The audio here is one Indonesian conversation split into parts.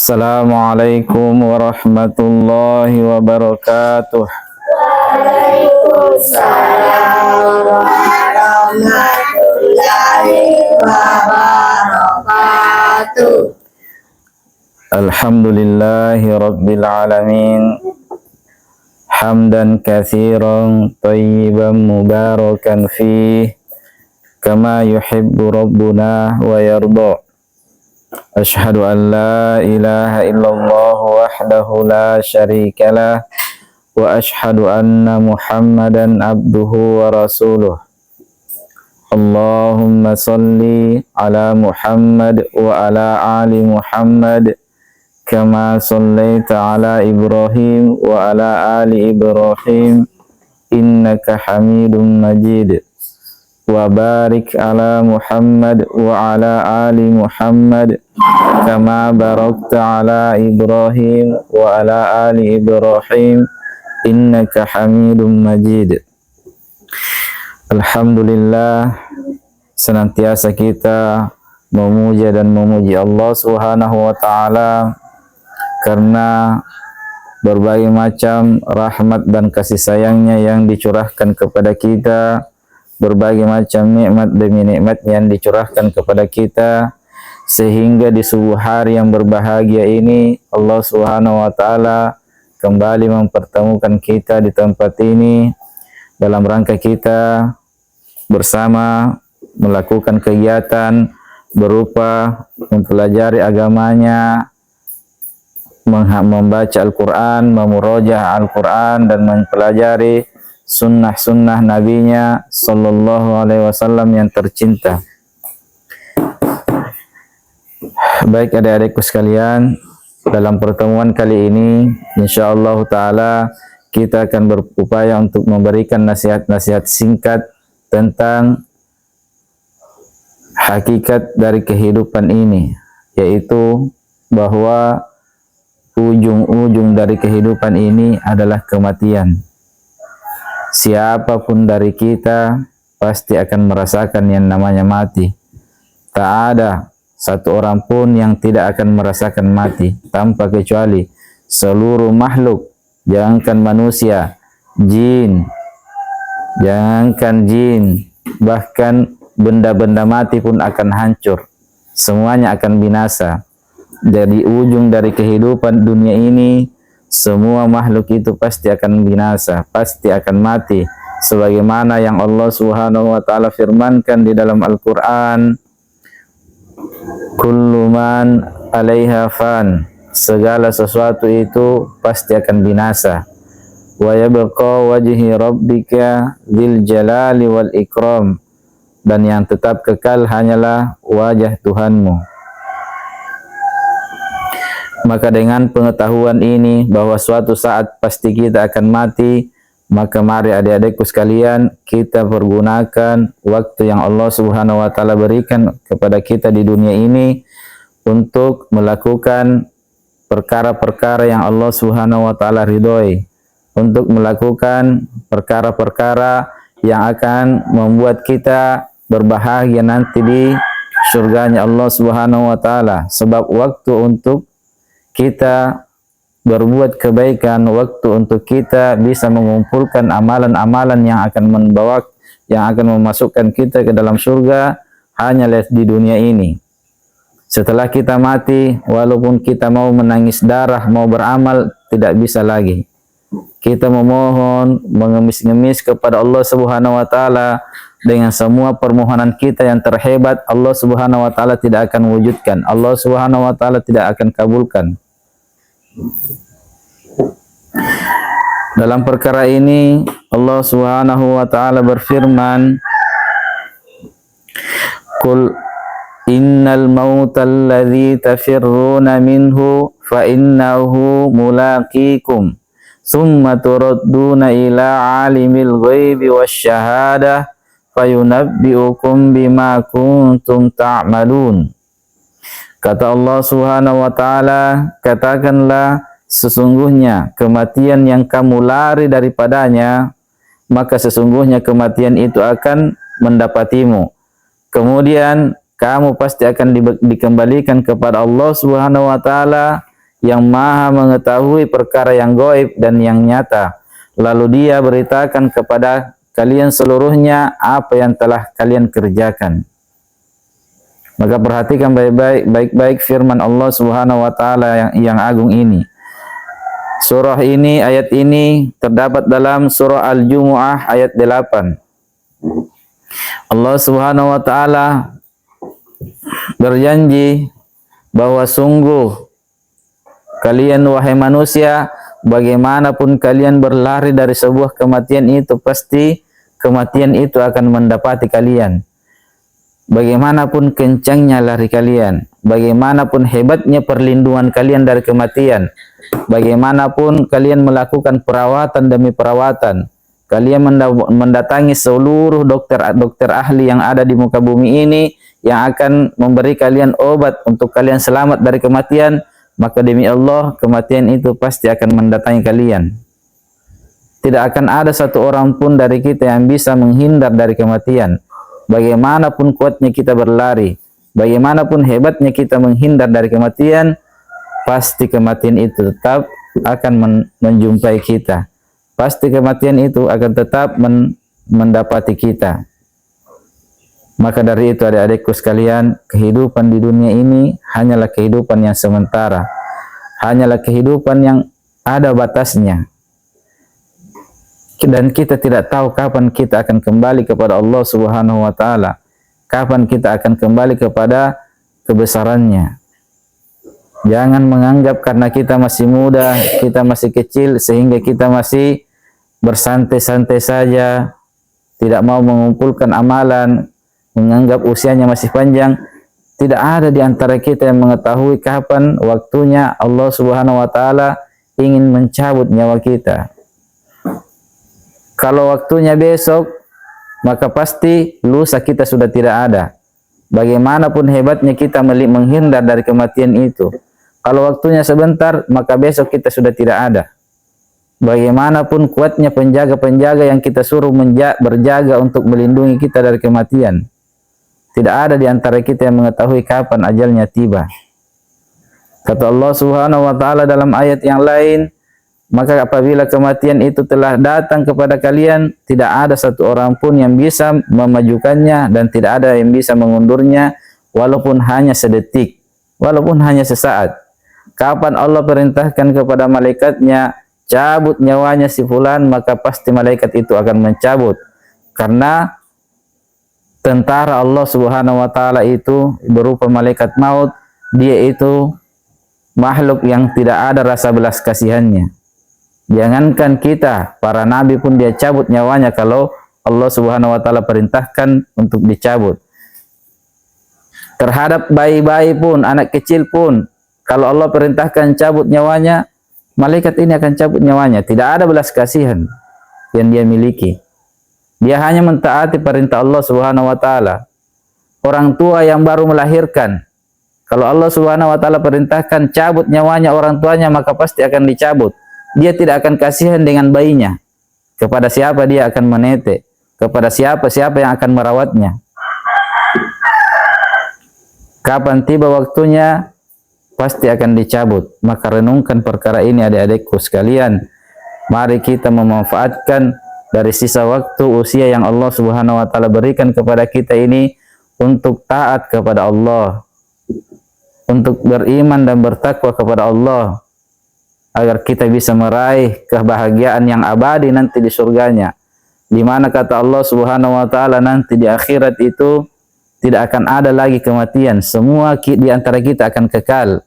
Assalamualaikum warahmatullahi wabarakatuh. Waalaikumsalam warahmatullahi wabarakatuh. Alhamdulillahi rabbil alamin. Hamdan katsiran thayyiban mubarakan fih kama yuhibbu rabbuna wa yarda. Ashhadu an la ilaha illallah wahdahu la syarikalah wa ashhadu anna Muhammadan abduhu wa rasuluh. Allahumma salli ala Muhammad wa ala ali Muhammad kama sallaita ala Ibrahim wa ala ali Ibrahim innaka Hamidum Majid. Wa barik ala Muhammad wa ala ali Muhammad kama barakta ala Ibrahim wa ala ali Ibrahim innaka Hamidum Majid. Alhamdulillah, senantiasa kita memuja dan memuji Allah Subhanahu wa taala karena berbagai macam rahmat dan kasih sayangnya yang dicurahkan kepada kita, berbagai macam nikmat demi nikmat yang dicurahkan kepada kita, sehingga di subuh hari yang berbahagia ini Allah Subhanahu wa taala kembali mempertemukan kita di tempat ini dalam rangka kita bersama melakukan kegiatan berupa mempelajari agamanya, membaca Al-Quran, memurojah Al-Quran, dan mempelajari sunnah-sunnah nabinya sallallahu alaihi wasallam yang tercinta. Baik adik-adikku sekalian, dalam pertemuan kali ini insyaallah taala kita akan berupaya untuk memberikan nasihat-nasihat singkat tentang hakikat dari kehidupan ini, yaitu bahwa ujung-ujung dari kehidupan ini adalah kematian. Siapapun dari kita pasti akan merasakan yang namanya mati. Tak ada satu orang pun yang tidak akan merasakan mati, tanpa kecuali seluruh makhluk, jangankan manusia, jin, bahkan benda-benda mati pun akan hancur. Semuanya akan binasa. Jadi ujung dari kehidupan dunia ini, semua makhluk itu pasti akan binasa, pasti akan mati, sebagaimana yang Allah Subhanahu wa taala firmankan di dalam Al-Qur'an, kullu man 'alaiha fan, segala sesuatu itu pasti akan binasa. Wa yabqa wajhi rabbika dzil jalali wal ikram, dan yang tetap kekal hanyalah wajah Tuhanmu. Maka dengan pengetahuan ini bahwa suatu saat pasti kita akan mati, maka mari adik-adikku sekalian kita pergunakan waktu yang Allah Subhanahu wa taala berikan kepada kita di dunia ini untuk melakukan perkara-perkara yang Allah Subhanahu wa taala ridhoi, untuk melakukan perkara-perkara yang akan membuat kita berbahagia nanti di surganya Allah Subhanahu wa taala. Sebab waktu untuk kita berbuat kebaikan, waktu untuk kita bisa mengumpulkan amalan-amalan yang akan memasukkan kita ke dalam surga hanyalah di dunia ini. Setelah kita mati, walaupun kita mau menangis darah, mau beramal, tidak bisa lagi. Kita memohon, mengemis-ngemis kepada Allah Subhanahu wa taala dengan semua permohonan kita yang terhebat, Allah Subhanahu wa taala tidak akan wujudkan. Allah Subhanahu wa taala tidak akan kabulkan. Dalam perkara ini Allah Subhanahu wa taala berfirman, Qul innal mautal ladzi tafirruna minhu fa innahu mulaqikum summa turadduna ila alimil ghaibi wasyahadah fayunabbiukum bima kuntum ta'malun. Kata Allah Subhanahu wa taala, katakanlah sesungguhnya kematian yang kamu lari daripadanya, maka sesungguhnya kematian itu akan mendapatimu. Kemudian kamu pasti akan dikembalikan kepada Allah Subhanahu wa taala yang maha mengetahui perkara yang gaib dan yang nyata. Lalu dia beritakan kepada kalian seluruhnya apa yang telah kalian kerjakan. Maka perhatikan baik-baik firman Allah Subhanahu wa taala yang agung ini. Surah ini, ayat ini terdapat dalam surah Al-Jumu'ah ayat 8. Allah Subhanahu wa taala berjanji bahwa sungguh kalian wahai manusia, bagaimanapun kalian berlari dari sebuah kematian itu, pasti kematian itu akan mendapati kalian. Bagaimanapun kencangnya lari kalian, bagaimanapun hebatnya perlindungan kalian dari kematian, bagaimanapun kalian melakukan perawatan demi perawatan, kalian mendatangi seluruh dokter ahli yang ada di muka bumi ini yang akan memberi kalian obat untuk kalian selamat dari kematian, maka demi Allah kematian itu pasti akan mendatangi kalian. Tidak akan ada satu orang pun dari kita yang bisa menghindar dari kematian. Bagaimanapun kuatnya kita berlari, bagaimanapun hebatnya kita menghindar dari kematian, pasti kematian itu tetap akan menjumpai kita. Pasti kematian itu akan tetap mendapati kita. Maka dari itu adik-adikku sekalian, kehidupan di dunia ini hanyalah kehidupan yang sementara. Hanyalah kehidupan yang ada batasnya. Dan kita tidak tahu kapan kita akan kembali kepada Allah Subhanahu wa taala. Kapan kita akan kembali kepada kebesarannya. Jangan menganggap karena kita masih muda, kita masih kecil, sehingga kita masih bersantai-santai saja, tidak mau mengumpulkan amalan, menganggap usianya masih panjang. Tidak ada di antara kita yang mengetahui kapan waktunya Allah Subhanahu wa taala ingin mencabut nyawa kita. Kalau waktunya besok, maka pasti lusa kita sudah tidak ada. Bagaimanapun hebatnya kita menghindar dari kematian itu, kalau waktunya sebentar, maka besok kita sudah tidak ada. Bagaimanapun kuatnya penjaga-penjaga yang kita suruh berjaga untuk melindungi kita dari kematian, tidak ada di antara kita yang mengetahui kapan ajalnya tiba. Kata Allah Subhanahu wa taala dalam ayat yang lain, maka apabila kematian itu telah datang kepada kalian, tidak ada satu orang pun yang bisa memajukannya dan tidak ada yang bisa mengundurnya, walaupun hanya sedetik, walaupun hanya sesaat. Kapan Allah perintahkan kepada malaikatnya, cabut nyawanya si fulan, maka pasti malaikat itu akan mencabut. Karena tentara Allah Subhanahu wa taala itu berupa malaikat maut, dia itu makhluk yang tidak ada rasa belas kasihannya. Jangankan kita, para nabi pun dia cabut nyawanya kalau Allah Subhanahu wa taala perintahkan untuk dicabut. Terhadap bayi-bayi pun, anak kecil pun, kalau Allah perintahkan cabut nyawanya, malaikat ini akan cabut nyawanya. Tidak ada belas kasihan yang dia miliki. Dia hanya mentaati perintah Allah Subhanahu wa taala. Orang tua yang baru melahirkan, kalau Allah Subhanahu wa taala perintahkan cabut nyawanya orang tuanya, maka pasti akan dicabut. Dia tidak akan kasihan dengan bayinya. Kepada siapa dia akan menete? Kepada siapa yang akan merawatnya? Kapan tiba waktunya, pasti akan dicabut. Maka renungkan perkara ini adik-adikku sekalian. Mari kita memanfaatkan dari sisa waktu usia yang Allah Subhanahu wa taala berikan kepada kita ini untuk taat kepada Allah, untuk beriman dan bertakwa kepada Allah, agar kita bisa meraih kebahagiaan yang abadi nanti di surganya, di mana kata Allah Subhanahu wa taala nanti di akhirat itu tidak akan ada lagi kematian, semua di antara kita akan kekal.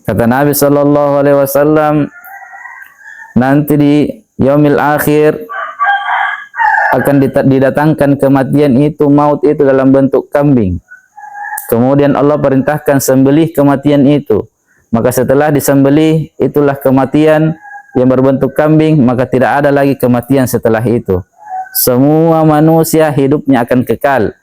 Kata Nabi sallallahu alaihi wasallam, nanti di yaumil akhir akan didatangkan kematian itu, maut itu dalam bentuk kambing. Kemudian Allah perintahkan sembelih kematian itu. Maka setelah disembelih, itulah kematian yang berbentuk kambing, maka tidak ada lagi kematian setelah itu. Semua manusia hidupnya akan kekal.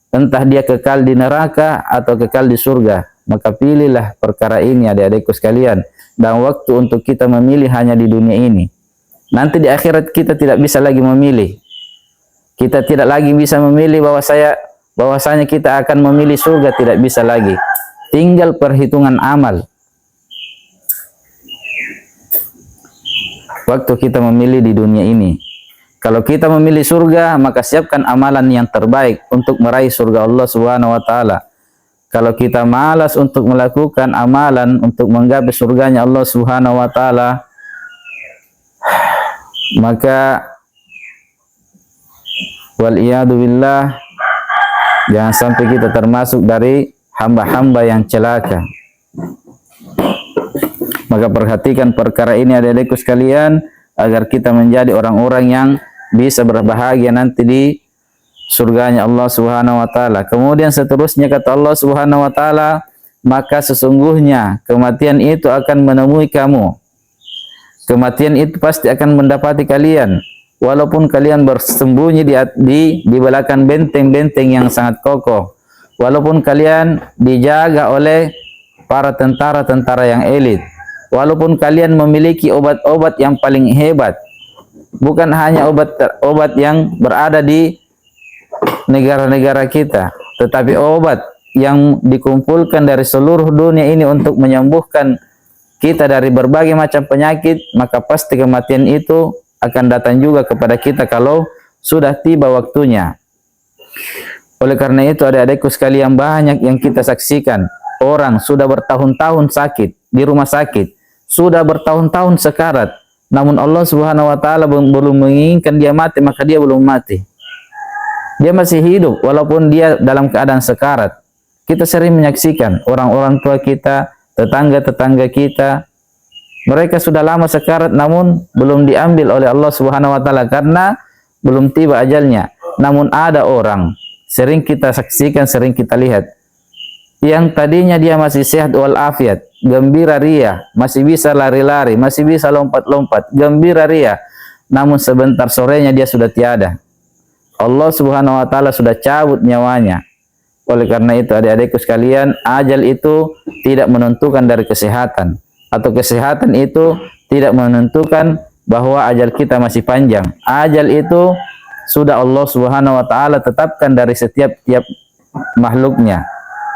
Entah dia kekal di neraka atau kekal di surga. Maka pilihlah perkara ini adik-adikku sekalian. Dan waktu untuk kita memilih hanya di dunia ini. Nanti di akhirat kita tidak bisa lagi memilih. Kita tidak lagi bisa memilih bahwasanya kita akan memilih surga, tidak bisa lagi. Tinggal perhitungan amal. waktu kita memilih di dunia ini. Kalau kita memilih surga, maka siapkan amalan yang terbaik untuk meraih surga Allah Subhanahu wa taala. Kalau kita malas untuk melakukan amalan untuk menggapai surganya Allah Subhanahu wa taala, maka wal iyadu billah, jangan sampai kita termasuk dari hamba-hamba yang celaka. Maka perhatikan perkara ini adik-adikku sekalian, agar kita menjadi orang-orang yang bisa berbahagia nanti di surganya Allah Subhanahu wa taala. Kemudian seterusnya kata Allah Subhanahu wa taala, maka sesungguhnya kematian itu akan menemui kamu. Kematian itu pasti akan mendapati kalian, walaupun kalian bersembunyi di belakang benteng-benteng yang sangat kokoh, walaupun kalian dijaga oleh para tentara-tentara yang elit, walaupun kalian memiliki obat-obat yang paling hebat, bukan hanya obat yang berada di negara-negara kita, tetapi obat yang dikumpulkan dari seluruh dunia ini untuk menyembuhkan kita dari berbagai macam penyakit, maka pasti kematian itu akan datang juga kepada kita kalau sudah tiba waktunya. Oleh karena itu adik-adikku sekalian, banyak yang kita saksikan, orang sudah bertahun-tahun sakit di rumah sakit, sudah bertahun-tahun sekarat, namun Allah Subhanahu wa taala belum menginginkan dia mati, maka dia belum mati. Dia masih hidup walaupun dia dalam keadaan sekarat. Kita sering menyaksikan orang-orang tua kita, tetangga-tetangga kita, mereka sudah lama sekarat namun belum diambil oleh Allah Subhanahu wa taala karena belum tiba ajalnya. Namun ada orang, sering kita saksikan, sering kita lihat, yang tadinya dia masih sehat walafiat, gembira ria, masih bisa lari-lari, masih bisa lompat-lompat, gembira ria, namun sebentar sorenya dia sudah tiada. Allah Subhanahu wa taala sudah cabut nyawanya. Oleh karena itu adik-adikku sekalian, ajal itu tidak menentukan dari kesehatan, atau kesehatan itu tidak menentukan bahwa ajal kita masih panjang. Ajal itu sudah Allah Subhanahu wa taala tetapkan dari setiap makhluknya,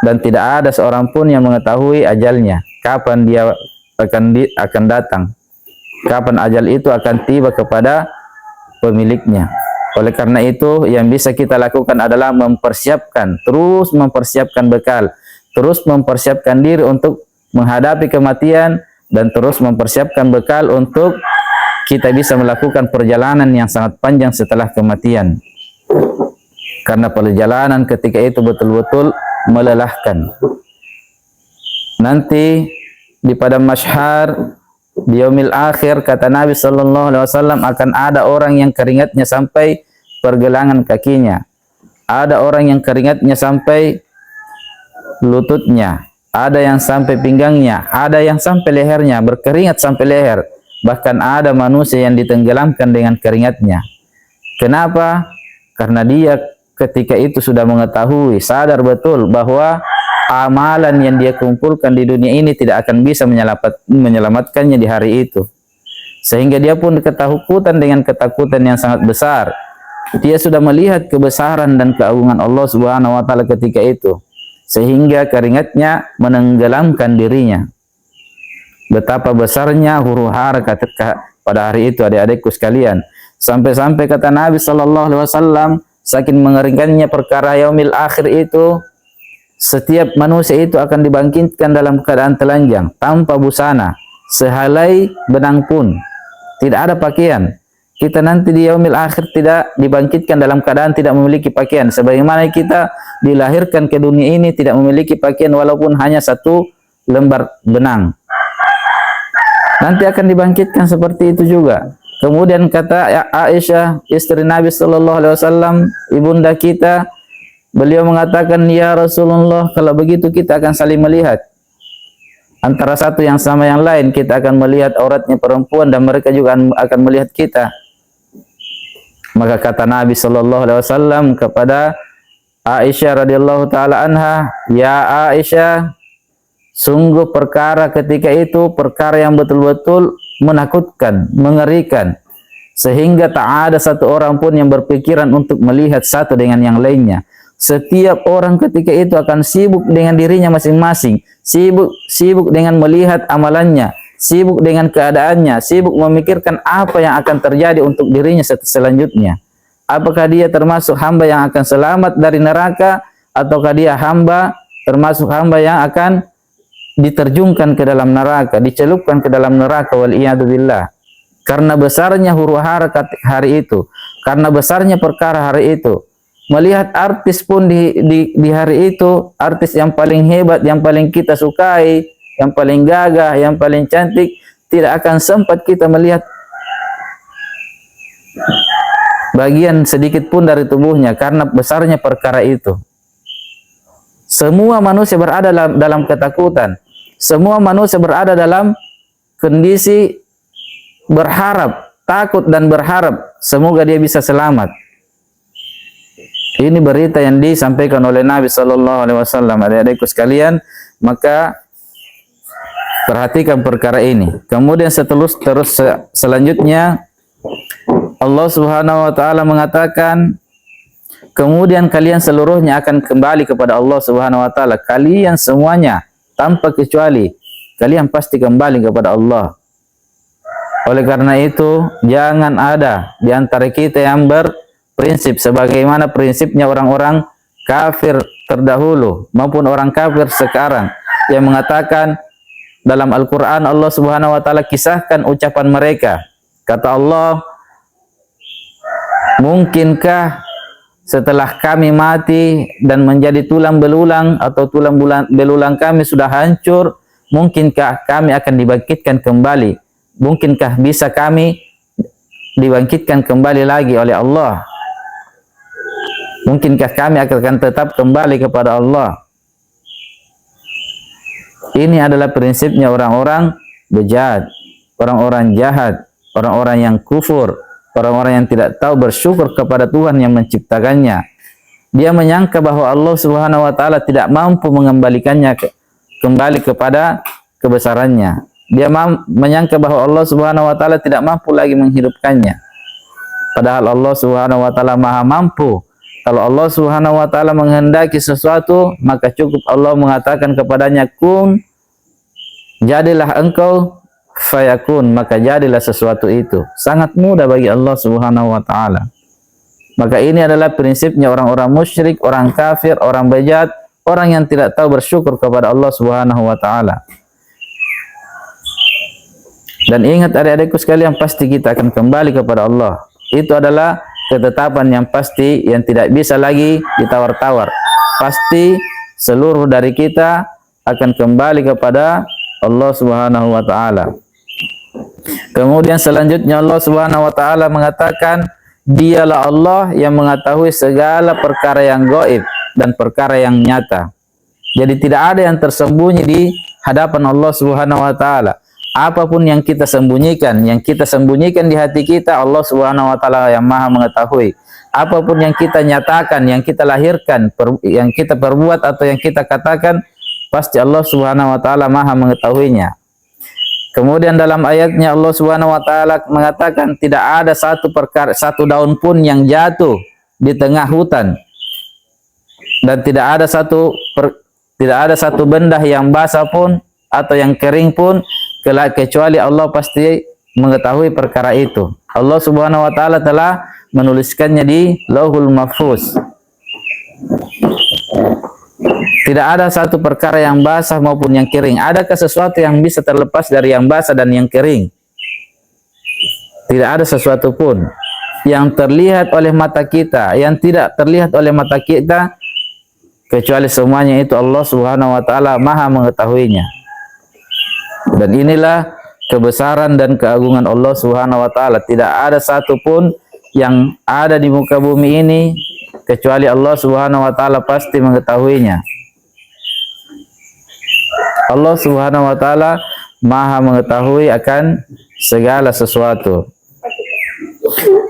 dan tidak ada seorang pun yang mengetahui ajalnya, kapan dia akan datang, kapan ajal itu akan tiba kepada pemiliknya. Oleh karena itu yang bisa kita lakukan adalah terus mempersiapkan bekal, terus mempersiapkan diri untuk menghadapi kematian, dan terus mempersiapkan bekal untuk kita bisa melakukan perjalanan yang sangat panjang setelah kematian. Karena perjalanan ketika itu betul-betul melelahkan. Nanti di padang mahsyar, di yaumil akhir, kata Nabi sallallahu alaihi wasallam, akan ada orang yang keringatnya sampai pergelangan kakinya, ada orang yang keringatnya sampai lututnya, ada yang sampai pinggangnya, ada yang sampai lehernya, berkeringat sampai leher. Bahkan ada manusia yang ditenggelamkan dengan keringatnya. Kenapa? Karena dia ketika itu sudah mengetahui, sadar betul bahwa amalan yang dia kumpulkan di dunia ini tidak akan bisa menyelamatkannya di hari itu. Sehingga dia pun ketakutan dengan ketakutan yang sangat besar. Dia sudah melihat kebesaran dan keagungan Allah Subhanahu wa taala ketika itu, sehingga keringatnya menenggelamkan dirinya. Betapa besarnya huru-hara pada hari itu adik-adikku sekalian. Sampai-sampai kata Nabi sallallahu alaihi wasallam, saking mengerikannya perkara yaumil akhir itu, setiap manusia itu akan dibangkitkan dalam keadaan telanjang, tanpa busana, sehelai benang pun, tidak ada pakaian. Kita nanti di yaumil akhir tidak dibangkitkan dalam keadaan tidak memiliki pakaian, sebagaimana kita dilahirkan ke dunia ini tidak memiliki pakaian walaupun hanya satu lembar benang. Nanti akan dibangkitkan seperti itu juga. Kemudian kata Aisyah, istri Nabi sallallahu alaihi wasallam, ibunda kita, beliau mengatakan, ya Rasulullah, kalau begitu kita akan saling melihat. Antara satu yang sama yang lain, kita akan melihat auratnya perempuan dan mereka juga akan melihat kita. Maka kata Nabi sallallahu alaihi wasallam kepada Aisyah radhiyallahu taala anha, ya Aisyah, sungguh perkara ketika itu perkara yang betul-betul menakutkan, mengerikan, sehingga tak ada satu orang pun yang berpikiran untuk melihat satu dengan yang lainnya. Setiap orang ketika itu akan sibuk dengan dirinya masing-masing, sibuk dengan melihat amalannya, sibuk dengan keadaannya, sibuk memikirkan apa yang akan terjadi untuk dirinya selanjutnya. Apakah dia termasuk hamba yang akan selamat dari neraka, ataukah dia termasuk hamba yang akan diterjunkan ke dalam neraka, dicelupkan ke dalam neraka, waliyadzubillah. Karena besarnya huru-hara hari itu, karena besarnya perkara hari itu. Melihat artis pun di hari itu, artis yang paling hebat, yang paling kita sukai, yang paling gagah, yang paling cantik, tidak akan sempat kita melihat bagian sedikit pun dari tubuhnya karena besarnya perkara itu. Semua manusia berada dalam ketakutan. Semua manusia berada dalam kondisi berharap, takut dan berharap semoga dia bisa selamat. Ini berita yang disampaikan oleh Nabi Sallallahu Alaihi Wasallam. Adik-adikku sekalian, maka perhatikan perkara ini. Kemudian selanjutnya Allah Subhanahu Wa Taala mengatakan, kemudian kalian seluruhnya akan kembali kepada Allah Subhanahu Wa Taala. Kalian semuanya tanpa kecuali, kalian pasti kembali kepada Allah. Oleh karena itu, jangan ada di antara kita yang berprinsip sebagaimana prinsipnya orang-orang kafir terdahulu maupun orang kafir sekarang yang mengatakan dalam Al-Quran, Allah Subhanahu Wa Taala kisahkan ucapan mereka. Kata Allah, mungkinkah setelah kami mati dan menjadi tulang belulang atau tulang belulang kami sudah hancur, mungkinkah kami akan dibangkitkan kembali? Mungkinkah bisa kami dibangkitkan kembali lagi oleh Allah? Mungkinkah kami akan tetap kembali kepada Allah? Ini adalah prinsipnya orang-orang bejat, orang-orang jahat, orang-orang yang kufur, orang-orang yang tidak tahu bersyukur kepada Tuhan yang menciptakannya. Dia menyangka bahwa Allah Subhanahu Wa Taala tidak mampu mengembalikannya kembali kepada kebesarannya. Dia menyangka bahwa Allah Subhanahu Wa Taala tidak mampu lagi menghidupkannya. Padahal Allah Subhanahu Wa Taala maha mampu. Kalau Allah Subhanahu Wa Taala menghendaki sesuatu, maka cukup Allah mengatakan kepadanya, kun, jadilah engkau, fayakun, maka jadilah sesuatu itu. Sangat mudah bagi Allah Subhanahu Wa Taala. Maka ini adalah prinsipnya orang-orang musyrik, orang kafir, orang bejat, orang yang tidak tahu bersyukur kepada Allah Subhanahu Wa Taala. Dan ingat adik-adikku sekalian, pasti kita akan kembali kepada Allah. Itu adalah ketetapan yang pasti, yang tidak bisa lagi ditawar-tawar. Pasti seluruh dari kita akan kembali kepada Allah Subhanahu Wa Taala. Kemudian selanjutnya Allah Subhanahu Wa Taala mengatakan, dialah Allah yang mengetahui segala perkara yang gaib dan perkara yang nyata. Jadi tidak ada yang tersembunyi di hadapan Allah Subhanahu Wa Taala. Apapun yang kita sembunyikan di hati kita, Allah Subhanahu Wa Taala yang maha mengetahui. Apapun yang kita nyatakan, yang kita lahirkan, yang kita perbuat atau yang kita katakan, pasti Allah Subhanahu Wa Taala maha mengetahuinya. Kemudian dalam ayatnya Allah Subhanahu Wa Taala mengatakan, tidak ada satu daun pun yang jatuh di tengah hutan, dan tidak ada satu benda yang basah pun atau yang kering pun, kecuali Allah pasti mengetahui perkara itu. Allah Subhanahu Wa Taala telah menuliskannya di Lauhul Mahfuz. Tidak ada satu perkara yang basah maupun yang kering. Adakah sesuatu yang bisa terlepas dari yang basah dan yang kering? Tidak ada sesuatu pun yang terlihat oleh mata kita, yang tidak terlihat oleh mata kita, kecuali semuanya itu Allah Subhanahu Wa Taala maha mengetahuinya. Dan inilah kebesaran dan keagungan Allah Subhanahu Wa Taala. Tidak ada satupun yang ada di muka bumi ini kecuali Allah Subhanahu Wa Taala pasti mengetahuinya. Allah Subhanahu Wa Taala maha mengetahui akan segala sesuatu.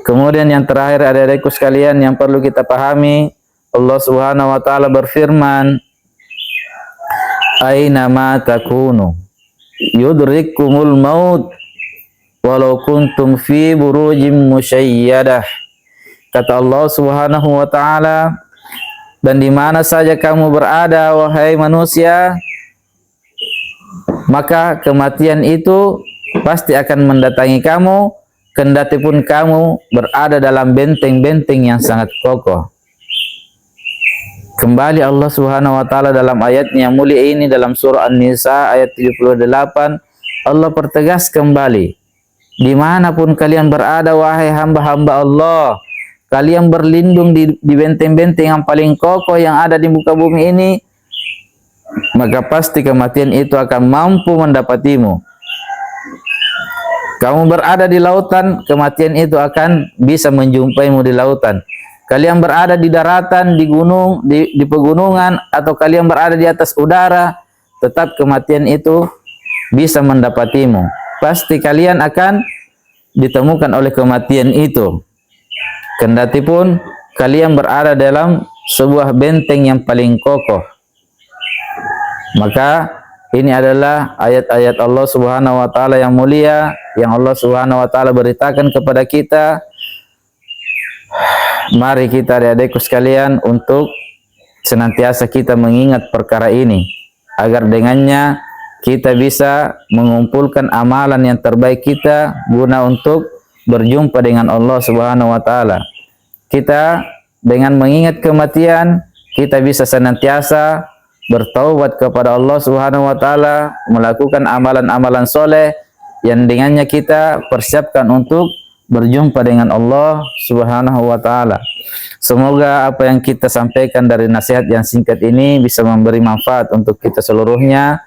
Kemudian yang terakhir adik-adikku sekalian yang perlu kita pahami, Allah Subhanahu Wa Taala berfirman, aina ma takunu yudrikumul maut walau kuntum fi burujim musyayyadah. Kata Allah Subhanahu Wa Taala, dan di mana saja kamu berada wahai manusia, maka kematian itu pasti akan mendatangi kamu, kendati pun kamu berada dalam benteng-benteng yang sangat kokoh. Kembali Allah Subhanahu wa taala dalam ayatnya yang mulia ini dalam surah An-Nisa ayat 78, Allah pertegas kembali, dimanapun kalian berada wahai hamba-hamba Allah, kalian berlindung di benteng-benteng yang paling kokoh yang ada di muka bumi ini, maka pasti kematian itu akan mampu mendapatimu. Kamu berada di lautan, kematian itu akan bisa menjumpaimu di lautan. Kalian berada di daratan, di gunung, di pegunungan, atau kalian berada di atas udara, tetap kematian itu bisa mendapatimu. Pasti kalian akan ditemukan oleh kematian itu. Kendati pun kalian berada dalam sebuah benteng yang paling kokoh. Maka ini adalah ayat-ayat Allah Subhanahu wa taala yang mulia yang Allah Subhanahu wa taala beritakan kepada kita. Mari kita adik-adikku sekalian untuk senantiasa kita mengingat perkara ini agar dengannya kita bisa mengumpulkan amalan yang terbaik kita guna untuk berjumpa dengan Allah Subhanahu wa taala. Kita dengan mengingat kematian, kita bisa senantiasa bertaubat kepada Allah Subhanahu wa taala, melakukan amalan-amalan soleh yang dengannya kita persiapkan untuk berjumpa dengan Allah Subhanahu wa taala. Semoga apa yang kita sampaikan dari nasihat yang singkat ini bisa memberi manfaat untuk kita seluruhnya.